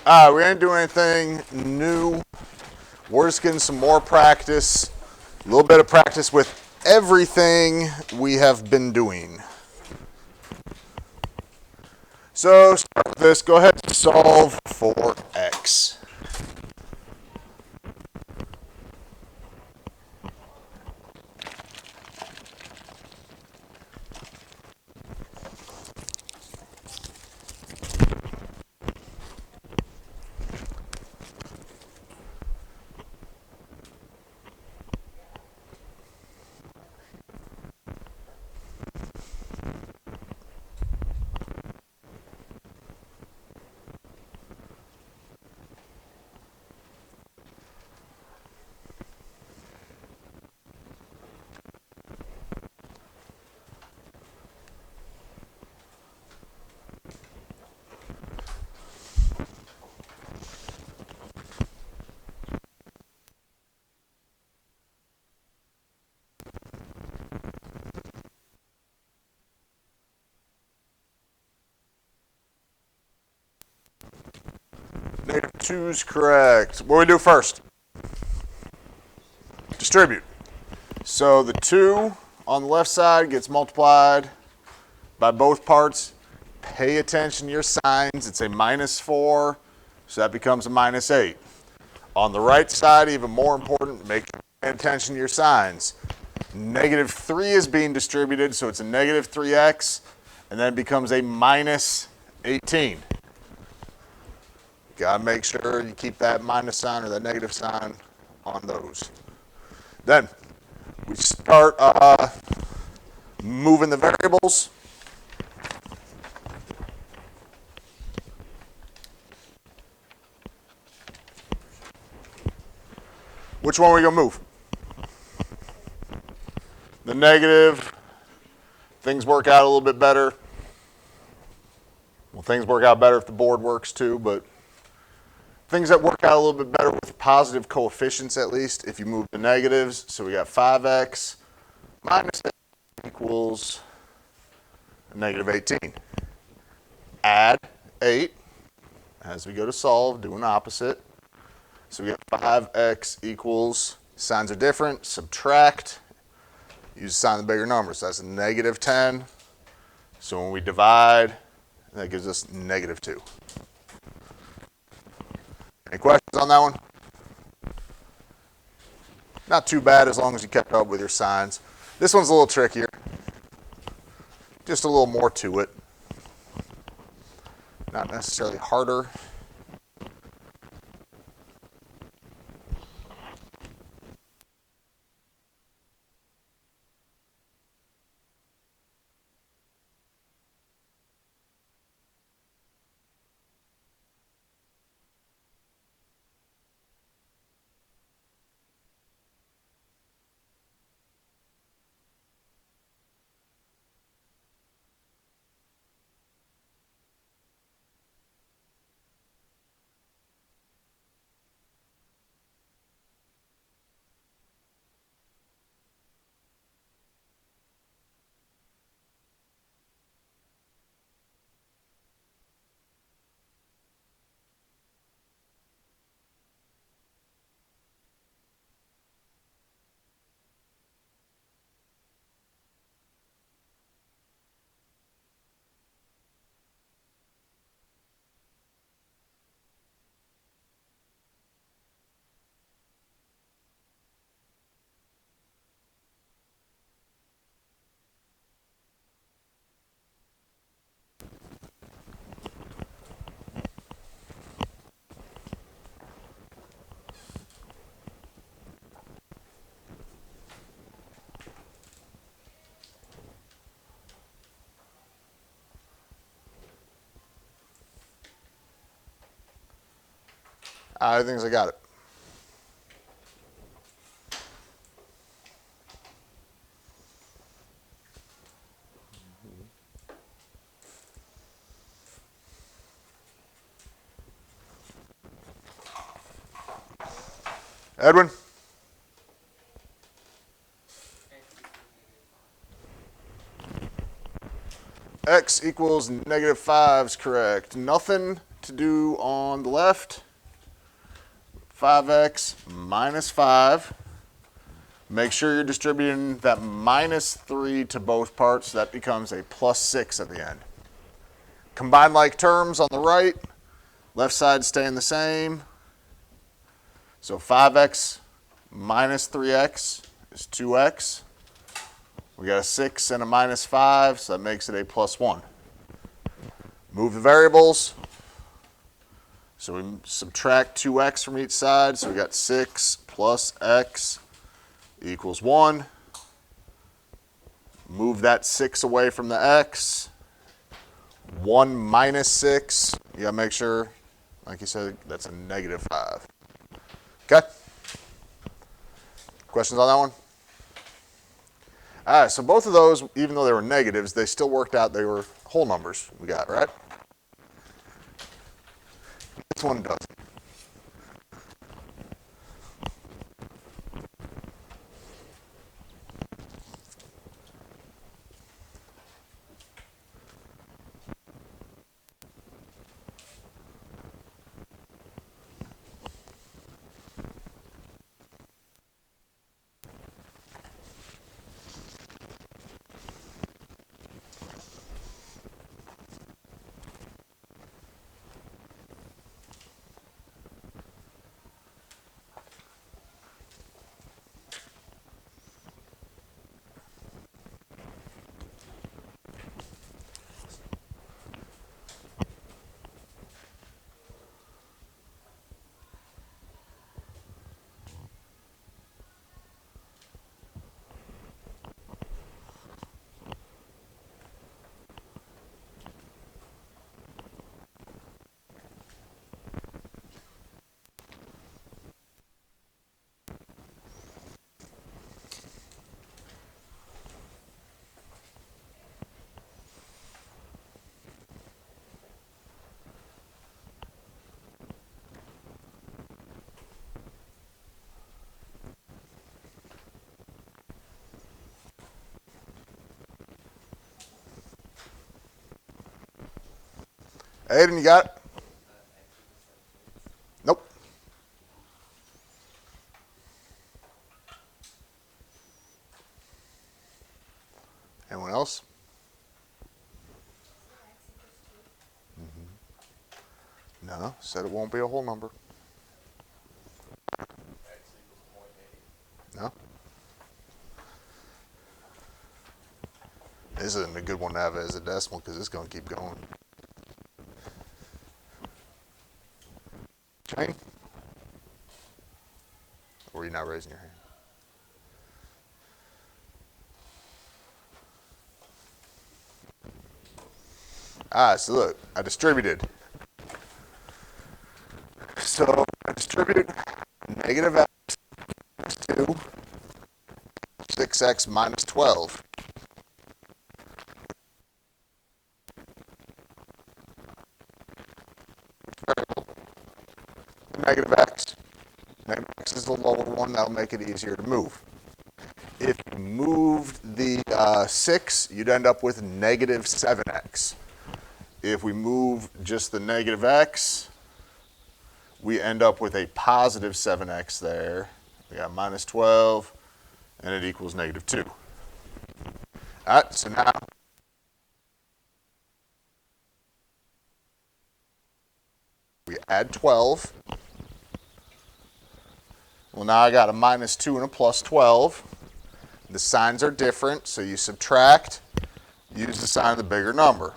We ain't doing anything new. We're just getting some more practice, a little bit of practice with everything we have been doing. So start with this. Go ahead and solve for x. Negative 2 is correct. What do we do first? Distribute. So the 2 on the left side gets multiplied by both parts. Pay attention to your signs. It's a -4, so that becomes a -8. On the right side, even more important, make sure you pay attention to your signs. -3 is being distributed, so it's a -3x, and then it becomes a -18. Gotta make sure you keep that minus sign or that negative sign on those. Then we start moving the variables. Which one are we gonna move? The negative. Things work out a little bit better. Well, things work out better if the board works too, but things that work out a little bit better with positive coefficients at least if you move the negatives. So we got 5x minus 8 equals -18. Add 8 as we go to solve, doing opposite. So we got 5x equals, signs are different, subtract, use the sign of the bigger number. So that's a -10. So when we divide, that gives us -2. Any questions on that one? Not too bad as long as you kept up with your signs. This one's a little trickier. Just a little more to it. Not necessarily harder. I think I got it. Edwin? X equals -5 is correct. Nothing to do on the left. 5x minus 5. Make sure you're distributing that minus 3 to both parts. That becomes a plus 6 at the end. Combine like terms on the right. Left side staying the same. So 5x minus 3x is 2x. We got a 6 and a minus 5, so that makes it a plus 1. Move the variables. So we subtract 2x from each side. So we got 6 plus x equals 1. Move that 6 away from the x. 1 minus 6. You got to make sure, like you said, that's a negative 5. Okay? Questions on that one? All right, so both of those, even though they were negatives, they still worked out they were whole numbers we got, right? This one doesn't. Aiden, you got it? Nope. Anyone else? No, said it won't be a whole number. No. This isn't a good one to have as a decimal because it's going to keep going. Shane? Or are you not raising your hand? All right, so look, I distributed. So I distributed negative x minus 2, 6x minus 12. Negative x. Negative x is the lower one. That'll make it easier to move. If you moved the 6, you'd end up with negative 7x. If we move just the negative x, we end up with a positive 7x there. We got minus 12, and it equals negative 2. All right, so now we add 12. Well, now I got a minus 2 and a plus 12. The signs are different, so you subtract, use the sign of the bigger number.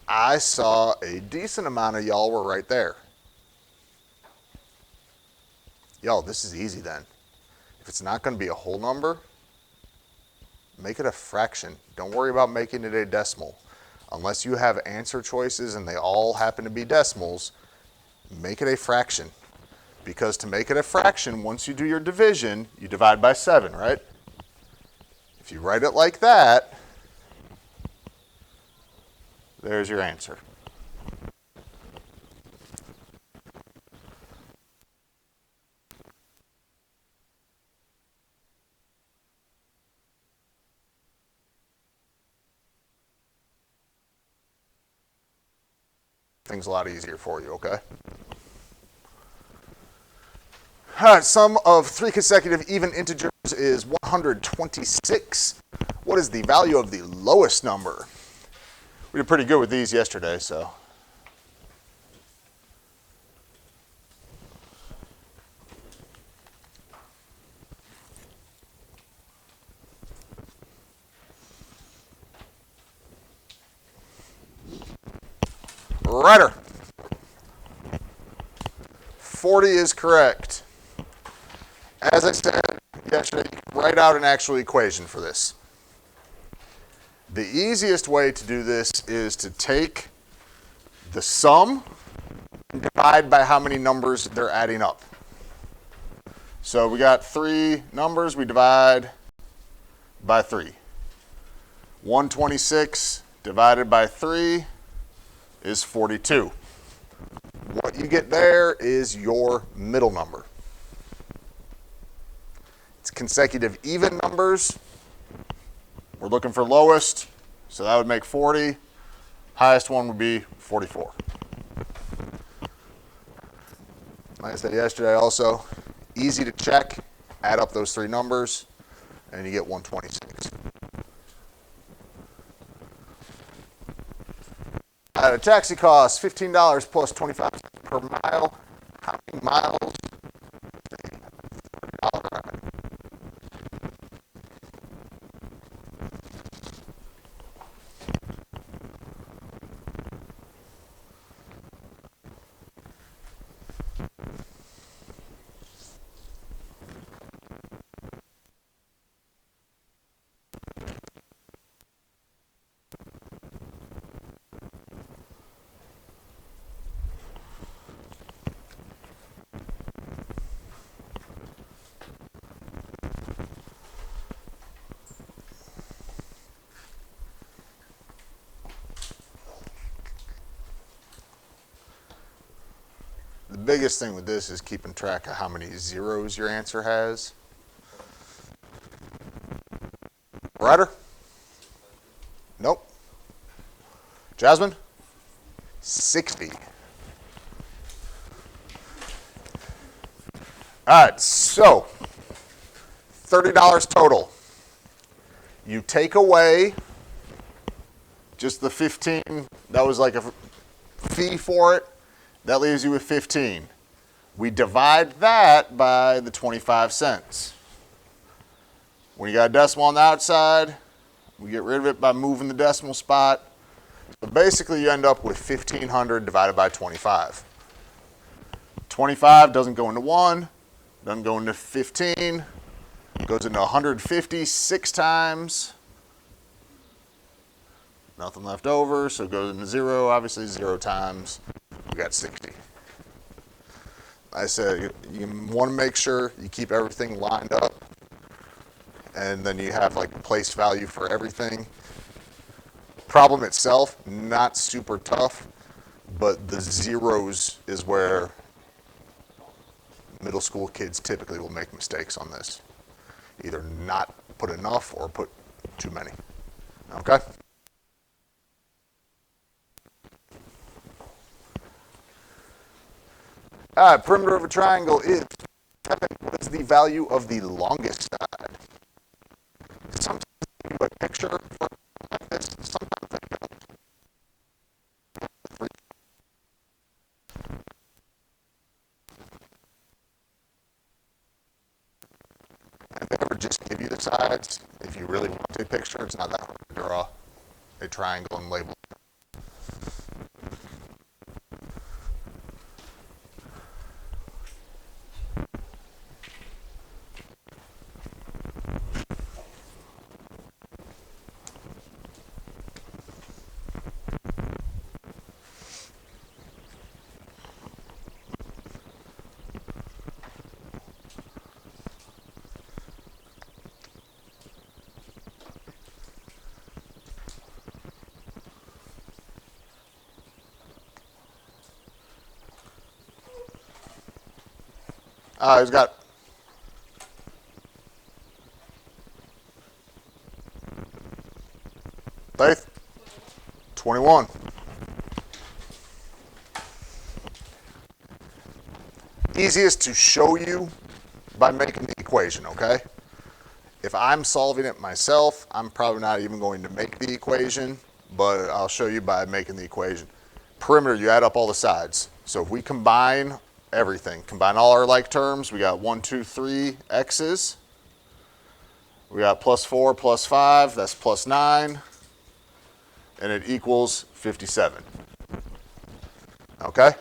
I saw a decent amount of y'all were right there. Y'all, this is easy then. If it's not going to be a whole number, make it a fraction. Don't worry about making it a decimal. Unless you have answer choices and they all happen to be decimals, make it a fraction. Because to make it a fraction, once you do your division, you divide by 7, right? If you write it like that, there's your answer. things a lot easier for you, okay? All right, sum of 3 consecutive even integers is 126. What is the value of the lowest number? We did pretty good with these yesterday, so. Ryder. 40 is correct. As I said yesterday, you can write out an actual equation for this. The easiest way to do this is to take the sum and divide by how many numbers they're adding up. So we got 3 numbers, we divide by 3. 126 divided by 3 is 42. What you get there is your middle number. It's consecutive even numbers. We're looking for lowest, so that would make 40. Highest one would be 44. Like I said yesterday also, easy to check. Add up those 3 numbers, and you get 126. A taxi costs $15 plus 25 cents per mile. How many miles? The biggest thing with this is keeping track of how many zeros your answer has. Ryder? Nope. Jasmine? 60. All right, so $30 total. You take away just the 15, that was like a fee for it. That leaves you with 15. We divide that by the 25 cents. When you got a decimal on the outside, we get rid of it by moving the decimal spot. So basically you end up with 1,500 divided by 25. 25 doesn't go into 1, doesn't go into 15, goes into 150 6 times. Nothing left over, so it goes into 0, obviously 0 times. We got 60. I said you want to make sure you keep everything lined up, and then you have like a place value for everything. Problem itself, not super tough, but the zeros is where middle school kids typically will make mistakes on this. Either not put enough or put too many. Okay? All right, perimeter of a triangle is 7. What is the value of the longest side? Sometimes they give you a picture for like this. Sometimes they don't. If they ever just give you the sides, if you really want a picture, it's not that hard to draw a triangle and label. He's got Faith, 21. Easiest to show you by making the equation, okay? If I'm solving it myself, I'm probably not even going to make the equation, but I'll show you by making the equation. Perimeter, you add up all the sides. So if we combine everything, combine all our like terms, we got 1, 2, 3 x's. We got plus 4, plus 5, that's plus 9, and it equals 57. Okay?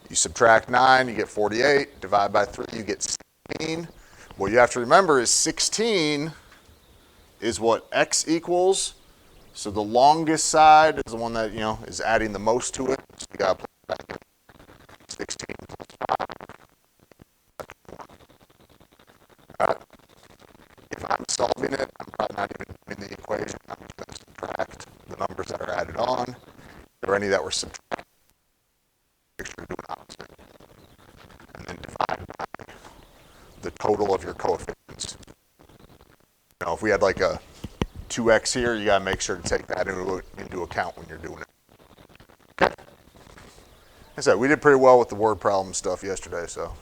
You subtract 9, you get 48. Divide by 3, you get 16. What you have to remember is 16 is what x equals. So the longest side is the one that, is adding the most to it. So you got to plug back in 16 plus 5. All right. If I'm solving it, I'm probably not even doing the equation. I'm just going to subtract the numbers that are added on. If there are any that were subtracted, make sure to do an opposite. And then divide by the total of your coefficients. If we had like a 2x here, you got to make sure to take that into account when you're doing it. Okay. Like I said, we did pretty well with the word problem stuff yesterday, so